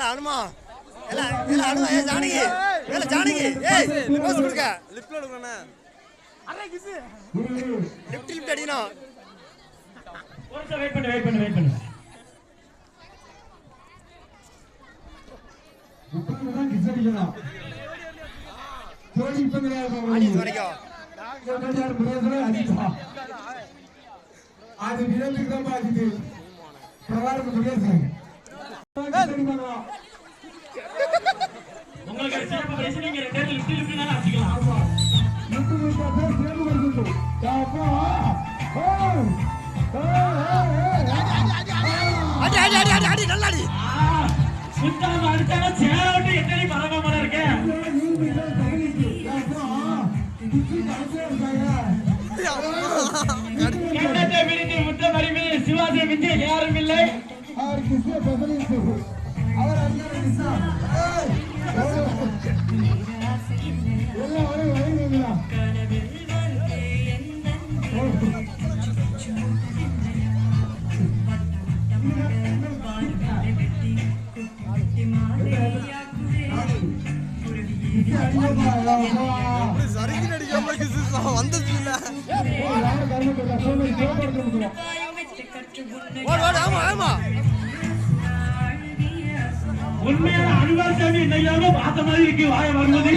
அனுமா Janaki Janaki lift எடுக்கணும் lift அடிக்கணும் wait பண்ணு அது விரலுக்கு தான் பாக்குது பிரகாரம் முடியாது உங்களுக்கு சிறப்பு பரிசு நீங்க ரெண்டு பேரும் லிப்ட்னால அடிக்கலாம் ஆமா லிப்ட் லிப்ட் பேர் சேர்ந்து வருது அப்பா அடி நல்லா அடி சுத்தம் அடிச்சாங்க சேரோட்டு எத்தனை பரவாம இருக்கே கண்ணத்தை விரித்து முத்த மரிமில் சிவாஜி விஜய யாரும் இல்லை அவர் கிறிஸ்துவ பெசலிஸ்ட் அவர் அண்ணன் கிறிஸ்தா எல்லாம் ஒரே வரைங்களா சரிக்கு நடிக்காம வந்தது இல்ல ஆமா உண்மையான அனுபவம் இன்னைக்கு பார்த்த மாதிரி இருக்கு வாய வருவது